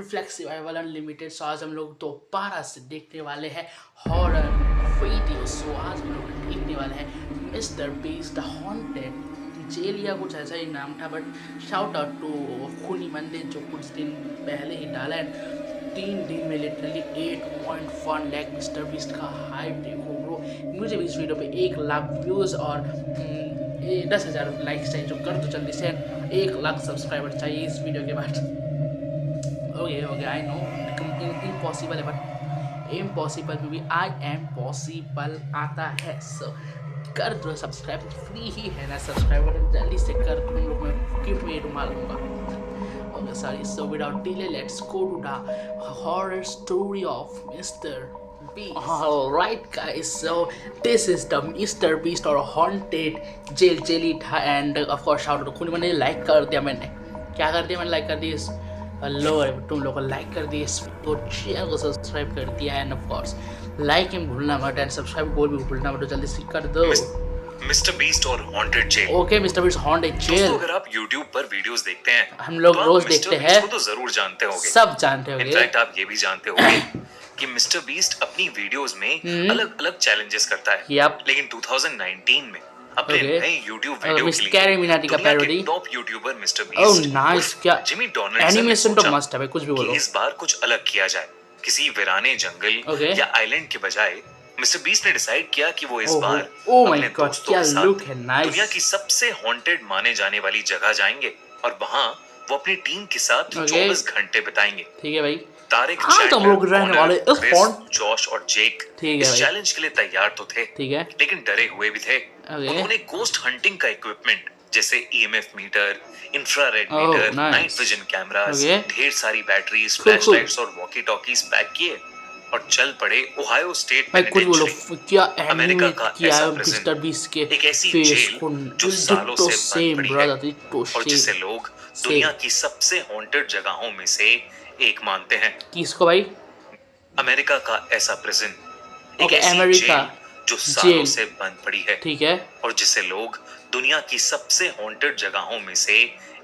Reflex survival unlimited. सो आज हम लोग दोबारा से देखने वाले हैं हॉरर वीडियो। सो आज हम लोग देखने वाले हैं mister Beast the haunted jail, या कुछ ऐसा ही नाम था। But shout out to Khooni Monday जो कुछ दिन पहले ही डाला है। 3 दिन में लिटरली 8.1 लाख मिस्टर बीस्ट का हाइप देखो ब्रो। मुझे भी इस वीडियो पे 1 लाख व्यूज़ और 10,000 लाइक्स चाहिए, जो कर दो जल्दी से। 1 लाख सब्सक्राइबर चाहिए इस वीडियो के बाद। ओके आई नो इम्पॉसिबल है, बट इम्पॉसिबल में भी आई एम पॉसिबल आता है। सो कर दो सब्सक्राइब, फ्री ही है ना सब्सक्राइबर, जल्दी से कर दो। तुम लोग मैं गिफ्ट में रुमाल दूंगा। Okay sorry. So without delay let's go to the horror story of mister Beast. Alright guys, so this is the Mr. Beast or Haunted Jail Jelly था, and of course shout out to खूनी मैंने like कर दिया। मैंने क्या कर दिया? मैंने लाइक कर दिया। हेलो तुम लोग को लाइक कर दिए, तो चैनल को सब्सक्राइब कर दिया, एंड ऑफ कोर्स लाइक में भूलना मत, एंड सब्सक्राइब बोल भी भूलना मत, जल्दी से कर दो। मिस्टर बीस्ट और haunted jail. Okay mister Beast haunted jail. दोस्तों अगर आप YouTube पर वीडियोस देखते हैं, हम लोग तो रोज देखते हैं, तो जरूर जानते होंगे, सब जानते होंगे। इनफैक्ट आप ये भी जानते होंगे कि मिस्टर बीस्ट अपनी वीडियोस में अलग अलग चैलेंजेस करता है। लेकिन 2019 में अपने नए YouTube वीडियो के लिए दुनिया के top YouTuber mister beast Jimmy Donald animation तो मस्त है, कुछ भी बोलो। इस बार कुछ अलग किया जाए, किसी वीराने जंगल या आइलैंड के बजाय मिस्टर बीस्ट ने डिसाइड किया कि वो इस बार अपने दोस्तों के साथ दुनिया की सबसे हॉन्टेड माने जाने वाली जगह जाएंगे और वहाँ वो अपनी टीम के साथ 24 घंटे बिताएंगे। ठीक है भाई। तारिक, तुम लोग रहने वाले जॉश और जेक इस चैलेंज के लिए तैयार तो थे, ठीक है, लेकिन डरे हुए भी थे। उन्होंने गोस्ट हंटिंग का इक्विपमेंट जैसे EMF meter, infrared meter, night vision cameras, ढेर सारी बैटरीज, फ्लैशलाइट्स और वॉकी टॉकीज पैक किए और चल पड़े ओहायो स्टेट पेनिटेंशियरी। क्या अमेरिका का ऐसा मिस्टर बीस्ट के एक ऐसी जेल जो सालों से बंद पड़ी है और जिसे लोग दुनिया की सबसे हॉन्टेड जगहों में से एक मानते हैं। किसको भाई? अमेरिका का ऐसा प्रिजन, एक ऐसी जेल जो सालों से बंद पड़ी है, ठीक है, और जिसे लोग दुनिया की सबसे हॉन्टेड जगहों में से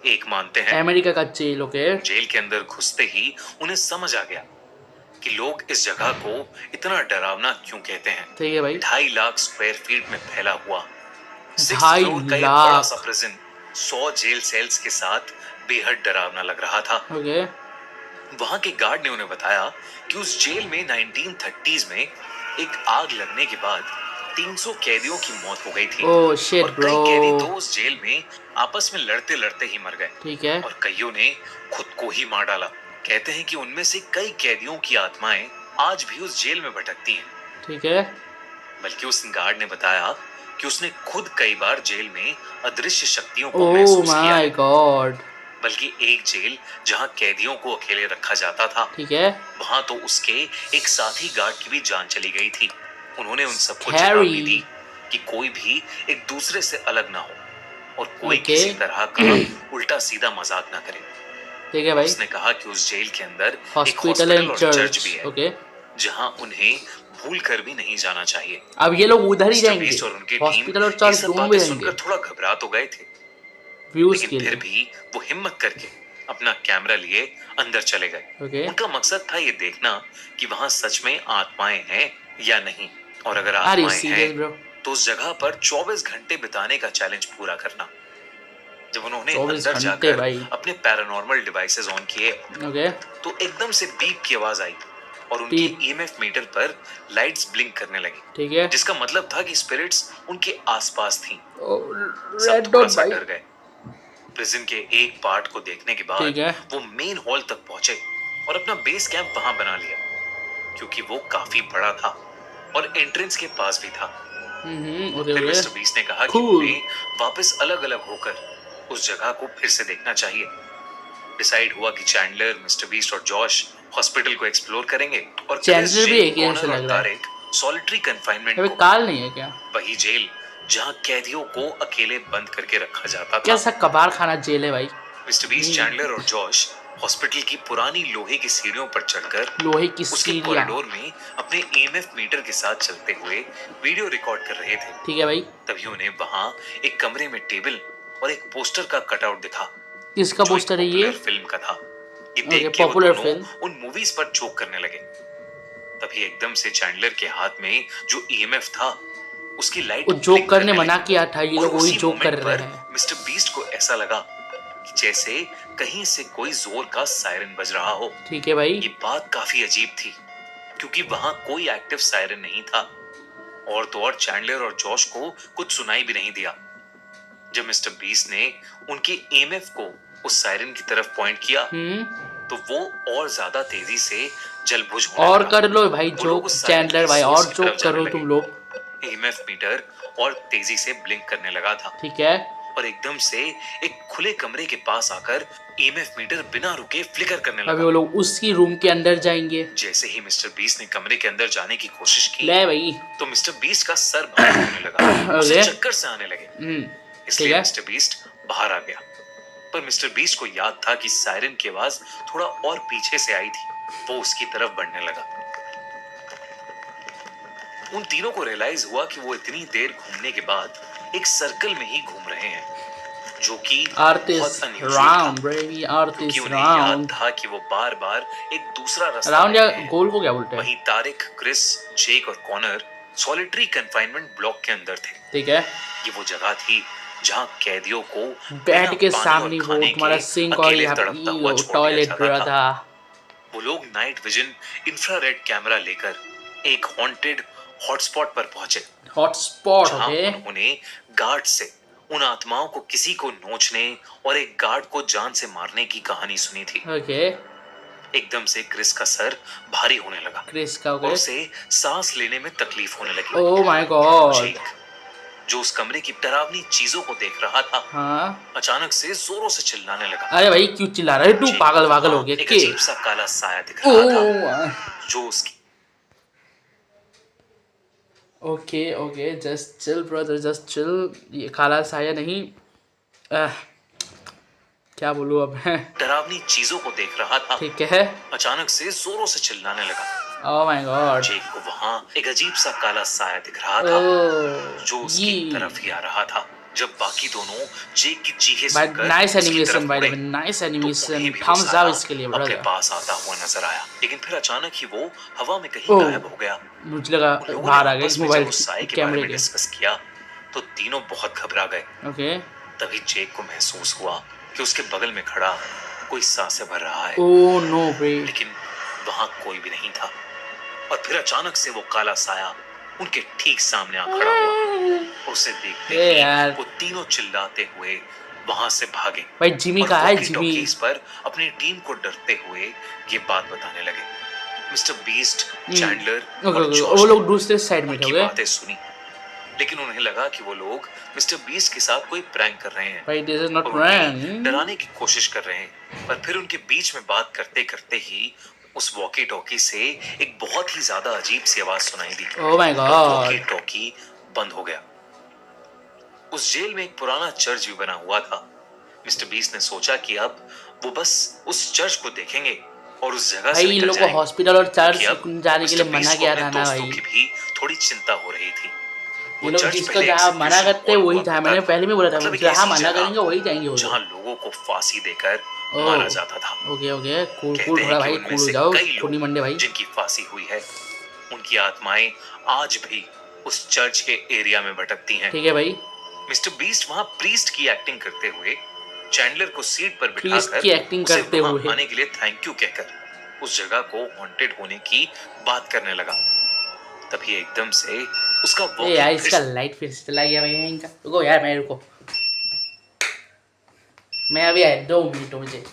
एक मानते हैं। अमेरिका का जेल। ओके। जेल के अंदर घुसते ही उन्हें समझ आ गया कि लोग इस जगह को इतना डरावना क्यों कहते हैं। ठीक है भाई। 2.5 लाख स्क्वायर फीट में फैला हुआ 2.5 लाख प्रिजन 100 जेल सेल्स के साथ बेहद डरावना लग रहा था। ओके। वहां के गार्ड ने उन्हें बताया कि उस जेल में 1930s में एक आग लगने के बाद 300 कैदियों की मौत हो गई थी। Oh shit bro. कई कैदी तो उस जेल में आपस में लड़ते लड़ते ही मर गए। ठीक है। और कईयों ने खुद को ही मार डाला। कहते हैं कि उनमें से कई कैदियों की आत्माएं आज भी उस जेल में भटकती हैं। ठीक है। बल्कि उस गार्ड ने बताया कि उसने खुद कई बार जेल में अदृश्य शक्तियों को महसूस किया। My God. बल्कि एक जेल जहां कैदियों को अकेले रखा जाता था, ठीक है, वहां तो उसके एक साथी गार्ड की भी जान चली गई थी। उन्होंने उन सबको चेतावनी दी कि कोई भी एक दूसरे से अलग ना हो और कोई किसी तरह का उल्टा सीधा मजाक ना करे। ठीक है भाई। उसने कहा कि उस जेल के अंदर एक हॉस्पिटल और चर्च भी है, ओके, जहां उन्हें भूल कर भी नहीं जाना चाहिए। अब ये लोग उधर ही जाएंगे, हॉस्पिटल और चर्च दोनों में सुनकर थोड़ा घबरा तो गए थे, लेकिन फिर भी वो हिम्मत करके अपना कैमरा लिए अंदर चले गए। उनका मकसद था ये देखना कि वहां सच में आत्माएं हैं या नहीं, और अगर आत्माएं हैं तो उस जगह पर 24 घंटे बिताने का चैलेंज पूरा करना। जब उन्होंने अंदर जाकर अपने पैरानॉर्मल डिवाइसेस ऑन किए, तो एकदम से बीप की आवाज आई और उनके EMF मीटर पर लाइट्स ब्लिंक करने लगी। ठीक है, जिसका मतलब था कि स्पिरिट्स उनके आसपास थीं। रेड डॉट भाई। डर गए। प्रिजन के एक पार्ट को देखने के बाद वो मेन हॉल तक पहुंचे और अपना बेस कैंप वहां बना लिया, क्योंकि वो काफी बड़ा था और एंट्रेंस के पास भी था। फिर मिस्टर बीस्ट ने कहा कि उन्हें वापस अलग अलग होकर उस जगह को फिर से देखना चाहिए। डिसाइड हुआ कि चैंडलर, मिस्टर बीस्ट और जॉश हॉस्पिटल को एक्सप्लोर करेंगे और चैंडलर भी एक ही से लग रहा है। सॉलिटरी कन्फाइनमेंट को काल नहीं है क्या? वही जेल जहां कैदियों को अकेले बंद करके रखा जाता था। कैसा कबाड़ खाना जेल है भाई। मिस्टर बीस्ट, चैंडलर और जॉश हॉस्पिटल की पुरानी लोहे की सीढ़ियों पर चढ़कर उसके कॉरिडोर में अपने EMF मीटर के साथ चलते हुए वीडियो रिकॉर्ड कर रहे थे। ठीक है भाई। तभी उन्हें वहां एक कमरे में टेबल और एक पोस्टर का कटआउट दिखा। किसका पोस्टर है ये? फिल्म का था। ये देख के वो दोनों उन मूवीज पर जोक करने लगे। तभी एकदम से चैंडलर के हाथ में जो ईएमएफ था उसकी लाइट जोक करने मना किया था, ये लोग वही जोक कर रहे हैं। मिस्टर बीस्ट को ऐसा लगा कि जैसे कहीं से कोई जोर का सायरन बज रहा हो। ठीक है भाई। ये बात काफी अजीब थी क्योंकि वहां कोई एक्टिव सायरन नहीं था और तो और चैंडलर और जॉश को कुछ सुनाई भी नहीं दिया। जब मिस्टर बीस्ट ने उनके ईएमएफ को उस सायरन की तरफ पॉइंट किया तो वो और ज्यादा तेजी से जलबुझ होने और लगा। कर लो भाई जोक चैंडलर भाई, और जोक करो तुम लोग। ईएमएफ मीटर और तेजी से ब्लिंक करने लगा था। ठीक है। और एकदम से एक खुले कमरे के पास आकर ईएमएफ मीटर बिना रुके फ्लिकर करने लगा। अभी वो लोग उसी रूम के अंदर जाएंगे। जैसे ही मिस्टर बीस्ट ने कमरे के अंदर जाने की कोशिश की ले भाई, तो मिस्टर बीस्ट का सर भारी होने लगा, उसे चक्कर से आने लगे। इसलिए मिस्टर बीस्ट बाहर आ गया। पर मिस्टर बीस्ट को याद था कि सायरन की आवाज थोड़ा और पीछे से आई थी। वो उसकी तरफ बढ़ने लगा। उन तीनों को रियलाइज हुआ कि वो इतनी देर घूमने के बाद एक सर्कल में ही घूम रहे हैं, जो कि बहुत अनयूजुअल था क्योंकि उन्हें याद था कि वो बार-बार एक दूसरा रास्ता राउंड या गोल को क्या बोलते हैं। वहीं तारिक, क्रिस, जेक और कॉनर सॉलिटरी कन्फाइनमेंट ब्लॉक के अंदर थे। ठीक है। ये वो जगह थी जहां कैदियों को बेड के सामने वो तुम्हारा सिंक और यहाँ टॉयलेट रहा था। वो लोग नाइट विजन इंफ्रारेड कैमरा लेकर एक हॉन्टेड हॉटस्पॉट पर पहुंचे। हॉटस्पॉट उन्होंने गार्ड से उन आत्माओं को किसी को नोचने और एक गार्ड को जान से मारने की कहानी सुनी थी। एकदम से क्रिस का सर भारी होने लगा। क्रिस का उसे सांस लेने में तकलीफ होने लगी। ओह माय गॉड। जो उस कमरे की डरावनी चीजों को देख रहा था, अचानक से जोरों से चिल्लाने लगा। अरे भाई क्यों चिल्ला रहा है तू, पागल हो गया। एक अजीब सा काला साया दिख रहा था जो उसकी okay just chill brother, just chill. ये काला साया नहीं, क्या बोलूं अब मैं। डरावनी चीजों को देख रहा था। ठीक है। अचानक से जोरों से चिल्लाने लगा। ओह माय गॉड। जेक को वहां एक अजीब सा काला साया दिख रहा था जो उसकी तरफ ही आ रहा था। जब बाकी दोनों जेक की चीखें सुनकर नाइस एनिमेशन भाई, नाइस एनिमेशन, थम्स अप इसके लिए अपने पास आता हुआ नजर आया। लेकिन फिर अचानक ही वो हवा में कहीं गायब हो गया। मुझे लगा बाहर आ गया मोबाइल कैमरे के। डिस्कस किया तो तीनों बहुत घबरा गए। ओके। तभी जेक को महसूस हुआ कि उसके बगल में खड़ा कोई सांसें भर रहा है। ओह नो ब्रे। लेकिन वहां कोई भी नहीं था। और फिर अचानक से वो काला साया उनके ठीक सामने आ खड़ा हुआ। उसे देखते ही वो तीनों चिल्लाते हुए वहां से भागे। भाई जिमी का है, जिमी इस पर अपनी टीम को डरते हुए ये बात बताने लगे। मिस्टर बीस्ट, चैंडलर और जॉश वो लोग दूसरे साइड में थे। बातें सुनी लेकिन उन्हें लगा कि वो लोग मिस्टर बीस्ट के साथ कोई प्रैंक कर रहे हैं। भाई दिस इज नॉट प्रैंक। डराने की कोशिश कर रहे हैं। पर फिर उनके बीच में बात करते करते ही उस वॉकी टॉकी से एक बहुत ही ज्यादा अजीब सी आवाज सुनाई दी। Oh my god. Walkie talkie बंद हो गया। उस जेल में एक पुराना चर्च भी बना हुआ था। मिस्टर बीस्ट ने सोचा कि अब वो बस उस चर्च को देखेंगे और उस जगह से निकल जाएंगे। हॉस्पिटल और चर्च जाने के लिए मना किया था ना भाई। की भी थोड़ी चिंता हो रही थी। ये लोग जिसको जहाँ मना करते हैं वही जहाँ, मैंने पहले भी बोला था जहाँ मना करेंगे वही जाएंगे। जहाँ लोगों को फांसी देकर मारा जाता था। ओके कूल थोड़ा भाई, कूल हो जाओ छोटी मंडे भाई। जिनकी फांसी हुई है उनकी आत्माएं आज भी उस चर्च के एरिया में भटकती हैं। ठीक है भाई। मिस्टर बीस्ट वहाँ प्रीस्ट की एक्टिंग करते हुए चैंडलर को सीट पर बिठाकर की एक्टिंग करते हुए आने के लिए थैंक यू कहकर उस जगह को हॉन्टेड होने की बात करने लगा। तभी एकदम से उसका यार इसका लाइट फिर से चला गया भाई इनका। रुको यार, मैं रुको, मैं अभी आया 2 मिनट मुझे।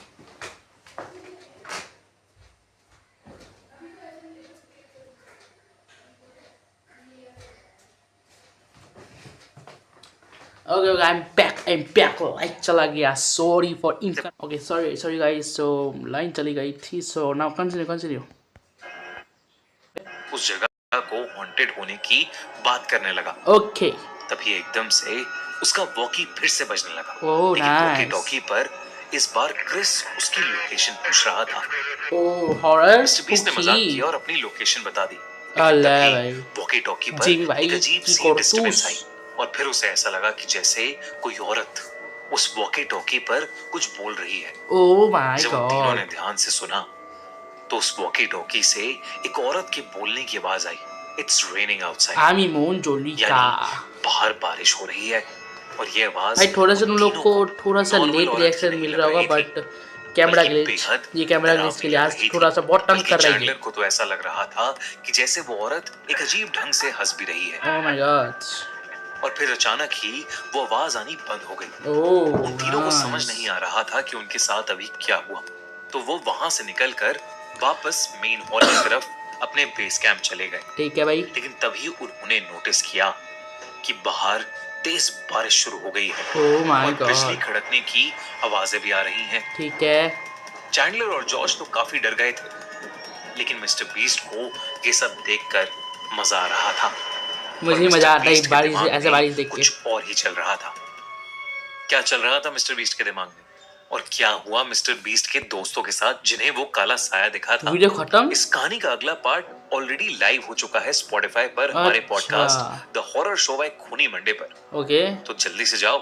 Okay, I'm back. लाइट चला गया, सॉरी फॉर इनका। Okay sorry guys, so line चली गई थी। So now continue. उस जगह को हॉन्टेड होने की बात करने लगा। ओके। तभी एकदम से उसका वॉकी फिर से बजने लगा। Oh nice. वॉकी टॉकी पर इस बार क्रिस उसकी लोकेशन पूछ रहा था। ओह हॉरर। मिस्टर बीस्ट ने मजाक किया और अपनी लोकेशन बता दी। अल्लाह भाई। वॉकी टॉकी पर एक अजीब सी डिस्टर्बेंस आई और फिर उसे ऐसा लगा कि जैसे कोई औरत उस वॉकी टॉकी पर कुछ बोल रही है। ओह माय जब गॉड। तीनों ने ध्यान से सुना तो उस वॉकी टॉकी से एक औरत के बोलने की आवाज आई, इट्स रेनिंग आउटसाइड। आमी मोन जोलिका, बाहर बारिश हो रही है। और ये आवाज भाई थोड़ा सा तुम लोग को थोड़ा सा लेट रिएक्शन मिल रहा होगा, बट कैमरा ग्लिच, ये कैमरा ग्लिच के लिहाज थोड़ा सा बहुत तंग कर रही है। चैंडलर को तो ऐसा लग रहा था कि जैसे वो औरत एक अजीब ढंग से हंस भी रही है। ओह माय गॉड। और फिर अचानक ही वो आवाज आनी बंद हो गई। ओह, उन तीनों को समझ नहीं आ रहा था कि उनके साथ अभी क्या हुआ। तो वो वहां से निकलकर वापस मेन हॉल की तरफ अपने बेस कैंप चले गए। ठीक है भाई। लेकिन तभी उन्होंने नोटिस किया कि बाहर तेज बारिश शुरू हो गई है। ओह माय और बिजली गॉड। खड़कने की आवाजें भी आ रही हैं। ठीक है। चैंडलर और जॉश तो काफी डर गए थे, लेकिन मिस्टर बीस्ट को ये सब देखकर मजा आ रहा था। मुझे मजा आता है बारिश, ऐसे बारिश देख के। कुछ और ही चल रहा था। क्या चल रहा था मिस्टर बीस्ट के दिमाग में, और क्या हुआ मिस्टर बीस्ट के दोस्तों के साथ जिन्हें वो काला साया दिखा था? वीडियो खत्म। इस कहानी का अगला पार्ट ऑलरेडी लाइव हो चुका है स्पॉटिफाई पर, हमारे podcast the horror show by Khooni Monday पर। ओके, तो जल्दी से जाओ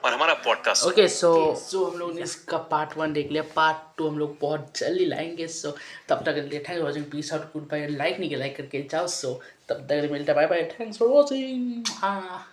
और हमारा पॉडकास्ट। ओके, सो हम लोग ने इसका पार्ट 1 देख लिया, पार्ट 2 हम लोग बहुत जल्दी लाएंगे। सो तब तक के लिए thanks for watching, peace out, goodbye. Like नहीं किया लाइक करके जाओ। सो तब तक मिलता है, bye bye, thanks for watching. हाँ।